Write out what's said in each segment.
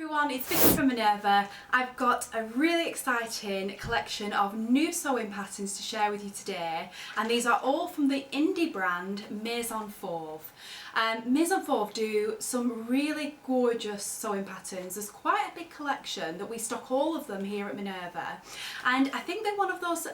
everyone, it's Vicki from Minerva. I've got a really exciting collection of new sewing patterns to share with you today, and these are all from the indie brand Maison Fauve. Maison Fauve do some really gorgeous sewing patterns. There's quite a big collection that we stock all of them here at Minerva, and I think they're one of those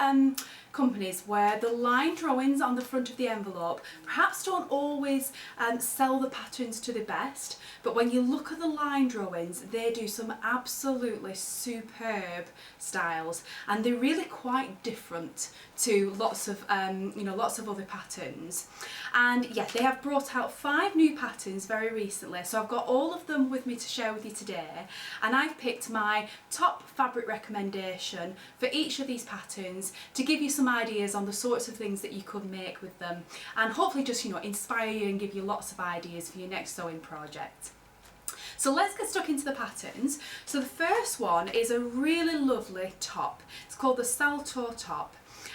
companies where the line drawings on the front of the envelope perhaps don't always sell the patterns to the best, but when you look at the line drawings they do some absolutely superb styles, and they're really quite different to lots of lots of other patterns. And yeah, they have brought out 5 new patterns very recently, so I've got all of them with me to share with you today, and I've picked my top fabric recommendation for each of these patterns to give you some ideas on the sorts of things that you could make with them, and hopefully just inspire you and give you lots of ideas for your next sewing project. So let's get stuck into the patterns. So the first one is a really lovely top. It's called the Salto top,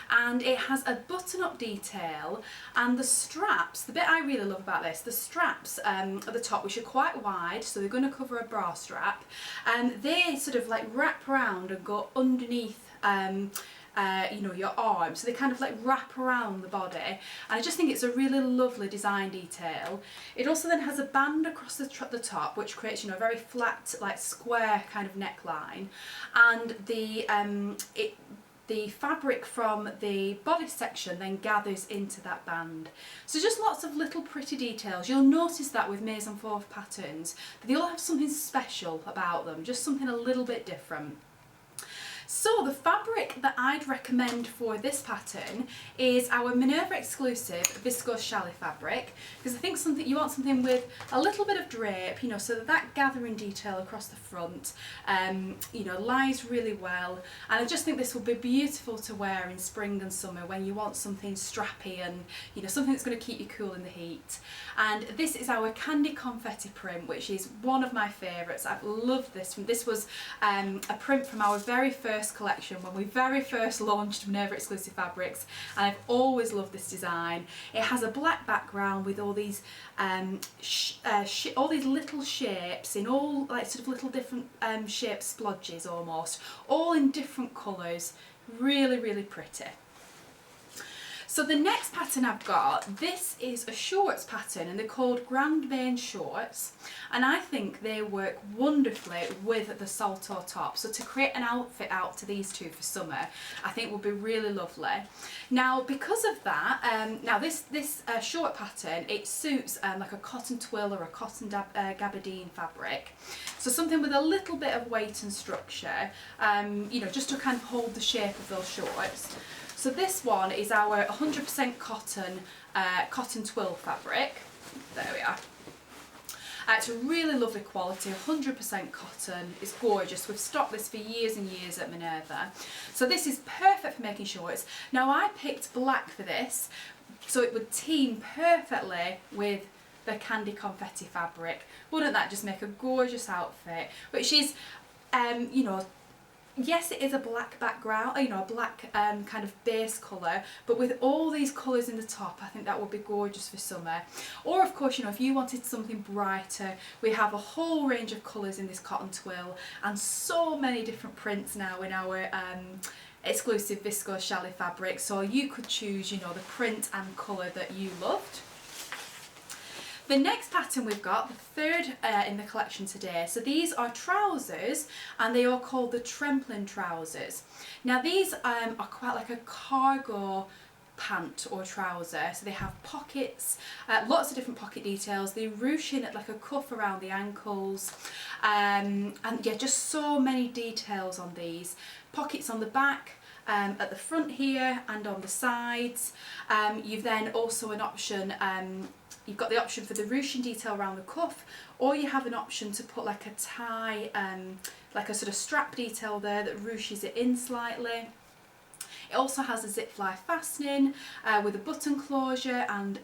and it has a button-up detail, and the straps, the bit I really love about this, the straps at the top, which are quite wide, so they're going to cover a bra strap, and they sort of like wrap around and go underneath your arm, so they kind of like wrap around the body, and I just think it's a really lovely design detail. It also then has a band across the top, which creates a very flat, like square kind of neckline, and the fabric from the bodice section then gathers into that band. So just lots of little pretty details. You'll notice that with Maison Fauve patterns, that they all have something special about them, just something a little bit different. So the fabric that I'd recommend for this pattern is our Minerva exclusive viscose challis fabric, because I think you want something with a little bit of drape, so that gathering detail across the front, lies really well, and I just think this will be beautiful to wear in spring and summer when you want something strappy and something that's going to keep you cool in the heat. And this is our candy confetti print, which is one of my favourites. I've loved this. This was a print from our very first collection when we very first launched Minerva exclusive fabrics, and I've always loved this design. It has a black background with all these little shapes in all like sort of little different shaped splodges, almost all in different colours. Really pretty. So the next pattern I've got, this is a shorts pattern, and they're called Grande shorts, and I think they work wonderfully with the Salto top. So to create an outfit out to these two for summer, I think would be really lovely. Now because of that, now this short pattern, it suits like a cotton twill or a cotton gabardine fabric. So something with a little bit of weight and structure, just to kind of hold the shape of those shorts. So this one is our 100% cotton twill fabric. There we are. It's a really lovely quality, 100% cotton. It's gorgeous. We've stocked this for years and years at Minerva. So this is perfect for making shorts. Now I picked black for this, so it would team perfectly with the candy confetti fabric. Wouldn't that just make a gorgeous outfit? Which is, yes, it is a black background, a black kind of base colour, but with all these colours in the top, I think that would be gorgeous for summer. Or of course, if you wanted something brighter, we have a whole range of colours in this cotton twill, and so many different prints now in our exclusive viscose challis fabric, so you could choose, the print and colour that you loved. The next pattern we've got, the third in the collection today, so these are trousers, and they are called the Trembling Trousers. Now these are quite like a cargo pant or trouser, so they have pockets, lots of different pocket details. They ruche in at like a cuff around the ankles, and yeah, just so many details on these. Pockets on the back, at the front here, and on the sides. You've then also an option, you've got the option for the ruching detail around the cuff, or you have an option to put like a tie, like a sort of strap detail there that ruches it in slightly. It also has a zip fly fastening with a button closure and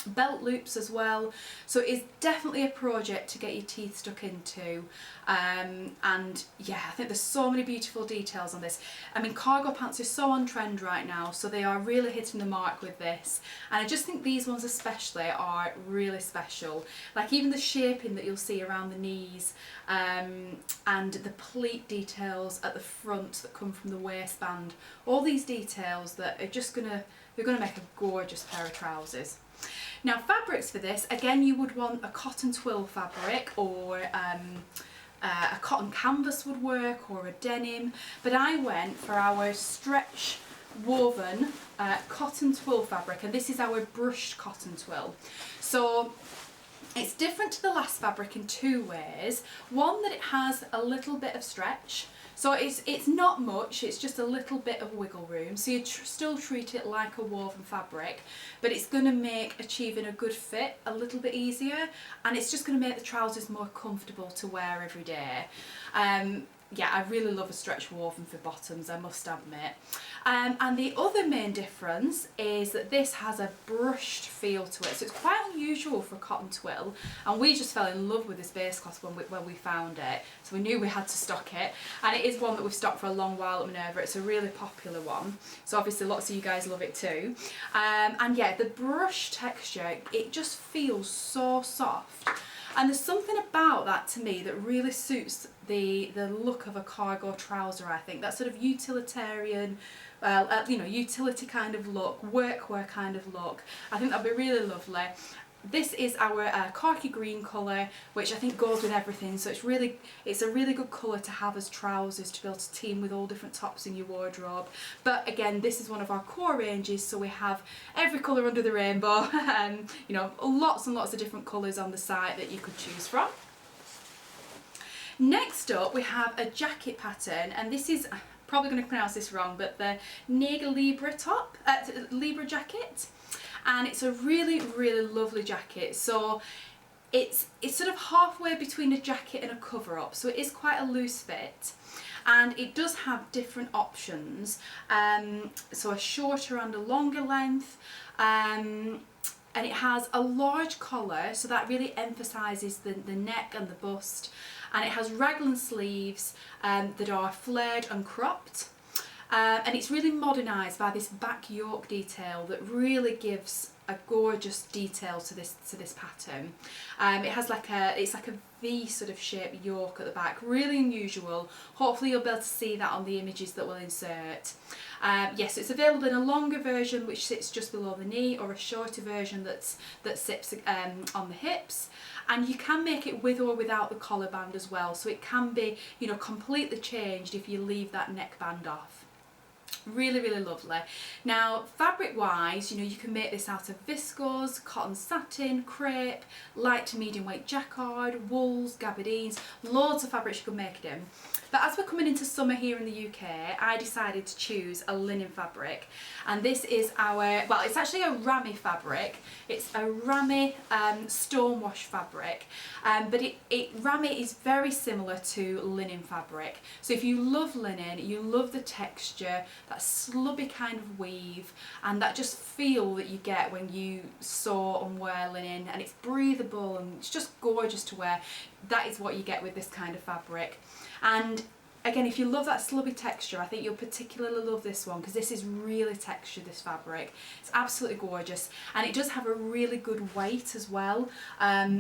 belt loops as well, so it's definitely a project to get your teeth stuck into. And yeah, I think there's so many beautiful details on this. I mean, cargo pants are so on trend right now, so they are really hitting the mark with this, and I just think these ones especially are really special. Like even the shaping that you'll see around the knees, and the pleat details at the front that come from the waistband, all these details that are just they're gonna make a gorgeous pair of trousers. Now fabrics for this, again you would want a cotton twill fabric, or a cotton canvas would work, or a denim, but I went for our stretch woven cotton twill fabric, and this is our brushed cotton twill. So it's different to the last fabric in two ways. One, that it has a little bit of stretch, so it's not much, it's just a little bit of wiggle room, so you still treat it like a woven fabric, but it's going to make achieving a good fit a little bit easier, and it's just going to make the trousers more comfortable to wear every day. Yeah, I really love a stretch woven for bottoms, I must admit. And the other main difference is that this has a brushed feel to it, so it's quite unusual for a cotton twill, and we just fell in love with this base cloth when we found it, so we knew we had to stock it, and it is one that we've stocked for a long while at Minerva. It's a really popular one, so obviously lots of you guys love it too. And yeah, the brush texture, it just feels so soft. And there's something about that to me that really suits the look of a cargo trouser, I think. That sort of utilitarian, you know, utility kind of look, workwear kind of look. I think that'd be really lovely. This is our khaki green colour, which I think goes with everything, so it's a really good colour to have as trousers, to be able to team with all different tops in your wardrobe. But again, this is one of our core ranges, so we have every colour under the rainbow, and you know, lots and lots of different colours on the site that you could choose from. Next up we have a jacket pattern, and this is, probably going to pronounce this wrong, but the Libra jacket. And it's a really, really lovely jacket. So it's sort of halfway between a jacket and a cover up, so it is quite a loose fit, and it does have different options, so a shorter and a longer length, and it has a large collar, so that really emphasises the neck and the bust, and it has raglan sleeves that are flared and cropped. And it's really modernised by this back yoke detail that really gives a gorgeous detail to this pattern. It has it's like a V sort of shaped yoke at the back, really unusual. Hopefully you'll be able to see that on the images that we'll insert. Yes, it's available in a longer version which sits just below the knee, or a shorter version that sits on the hips. And you can make it with or without the collar band as well, so it can be, you know, completely changed if you leave that neckband off. Really, really lovely. Now, fabric wise, you know, you can make this out of viscose, cotton satin, crepe, light to medium weight jacquard, wools, gabardines, loads of fabrics you can make it in. But as we're coming into summer here in the UK, I decided to choose a linen fabric, and this is our, well, it's actually a ramie fabric. It's a ramie stonewash fabric, but ramie is very similar to linen fabric. So if you love linen, you love the texture, that slubby kind of weave, and that just feel that you get when you sew and wear linen, and it's breathable and it's just gorgeous to wear. That is what you get with this kind of fabric. And again, if you love that slubby texture, I think you'll particularly love this one, because this is really textured, this fabric. It's absolutely gorgeous, and it does have a really good weight as well,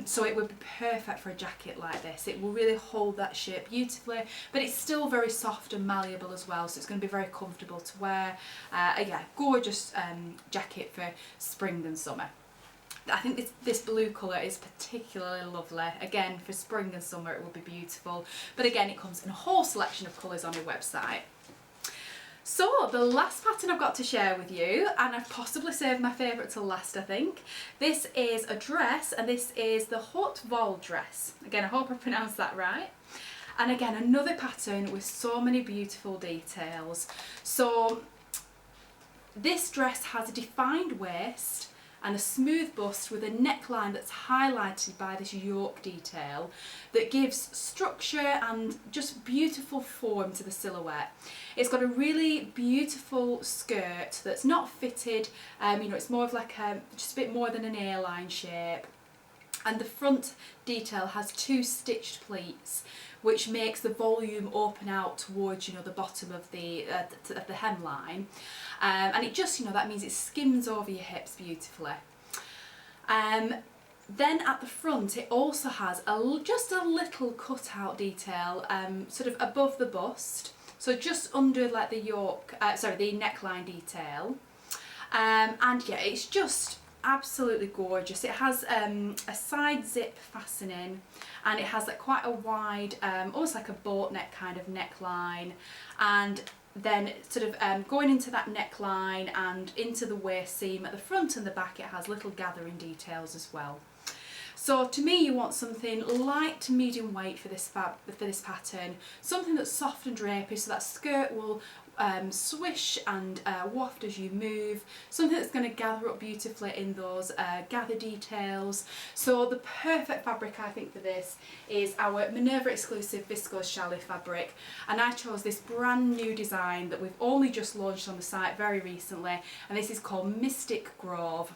so it would be perfect for a jacket like this. It will really hold that shape beautifully, but it's still very soft and malleable as well, so it's going to be very comfortable to wear. Yeah, gorgeous jacket for spring and summer. I think this blue colour is particularly lovely. Again, for spring and summer it will be beautiful. But again, it comes in a whole selection of colours on your website. So the last pattern I've got to share with you, and I've possibly saved my favourite till last, I think. This is a dress, and this is the haute vol dress. Again, I hope I pronounced that right. And again, another pattern with so many beautiful details. So this dress has a defined waist, and a smooth bust with a neckline that's highlighted by this yoke detail that gives structure and just beautiful form to the silhouette. It's got a really beautiful skirt that's not fitted, you know, it's more of like just a bit more than an A-line shape. And the front detail has 2 stitched pleats, which makes the volume open out towards, you know, the bottom of the hemline, and it just, you know, that means it skims over your hips beautifully. Then at the front it also has just a little cutout detail, sort of above the bust, so just under like the yoke, the neckline detail, and yeah, it's just absolutely gorgeous. It has a side zip fastening, and it has like quite a wide, almost like a boat neck kind of neckline, and then sort of going into that neckline and into the waist seam at the front and the back, it has little gathering details as well. So to me, you want something light to medium weight for this pattern, something that's soft and drapey, so that skirt will swish and waft as you move, something that's going to gather up beautifully in those gather details. So the perfect fabric I think for this is our Minerva exclusive viscose challis fabric, and I chose this brand new design that we've only just launched on the site very recently, and this is called Mystic Grove.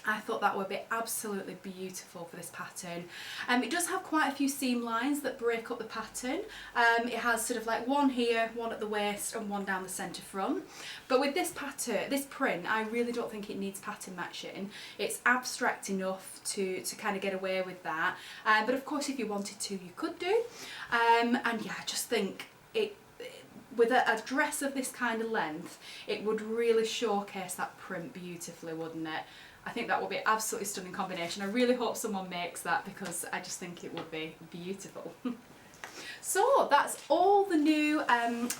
I thought that would be absolutely beautiful for this pattern. It does have quite a few seam lines that break up the pattern. It has sort of like one here, one at the waist and one down the centre front. But with this pattern, this print, I really don't think it needs pattern matching. It's abstract enough to kind of get away with that. But of course if you wanted to, you could do. And yeah, I just think with a dress of this kind of length, it would really showcase that print beautifully, wouldn't it? I think that would be an absolutely stunning combination. I really hope someone makes that because I just think it would be beautiful. So that's all the new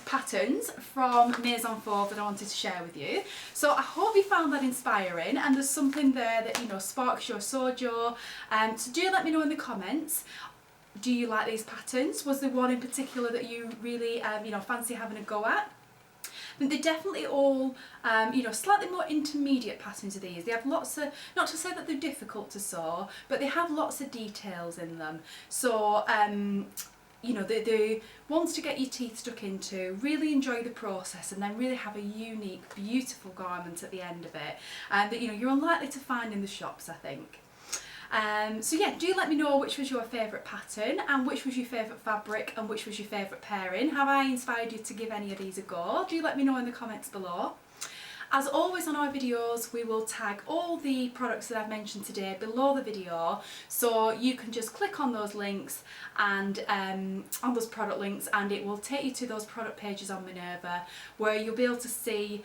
patterns from Maison Fauve that I wanted to share with you. So I hope you found that inspiring and there's something there that, you know, sparks your sojo. So do let me know in the comments. Do you like these patterns? Was there one in particular that you really, you know, fancy having a go at? I think they're definitely all, you know, slightly more intermediate patterns of these. They have lots of, not to say that they're difficult to sew, but they have lots of details in them. So, you know, they're ones to get your teeth stuck into, really enjoy the process, and then really have a unique, beautiful garment at the end of it, that, you know, you're unlikely to find in the shops, I think. So yeah, do let me know which was your favourite pattern and which was your favourite fabric and which was your favourite pairing. Have I inspired you to give any of these a go? Do let me know in the comments below. As always on our videos, we will tag all the products that I've mentioned today below the video, so you can just click on those links and on those product links, and it will take you to those product pages on Minerva where you'll be able to see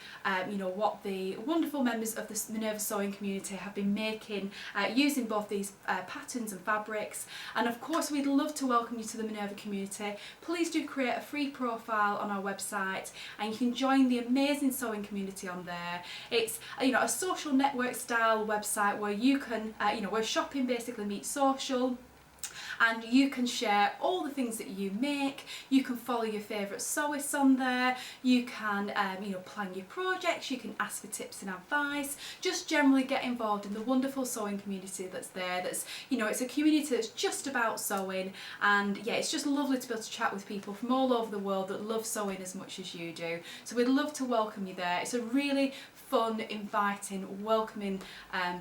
you know, what the wonderful members of the Minerva sewing community have been making using both these patterns and fabrics. And of course we'd love to welcome you to the Minerva community. Please do create a free profile on our website and you can join the amazing sewing community on there. It's, you know, a social network style website where you can, you know, where shopping basically meets social. And you can share all the things that you make, you can follow your favourite sewists on there, you can you know, plan your projects, you can ask for tips and advice, just generally get involved in the wonderful sewing community that's there. That's, you know, it's a community that's just about sewing, and yeah, it's just lovely to be able to chat with people from all over the world that love sewing as much as you do. So we'd love to welcome you there. It's a really fun, inviting, welcoming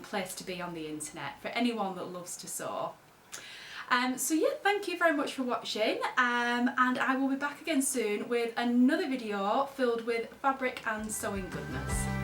place to be on the internet for anyone that loves to sew. So yeah, thank you very much for watching, and I will be back again soon with another video filled with fabric and sewing goodness.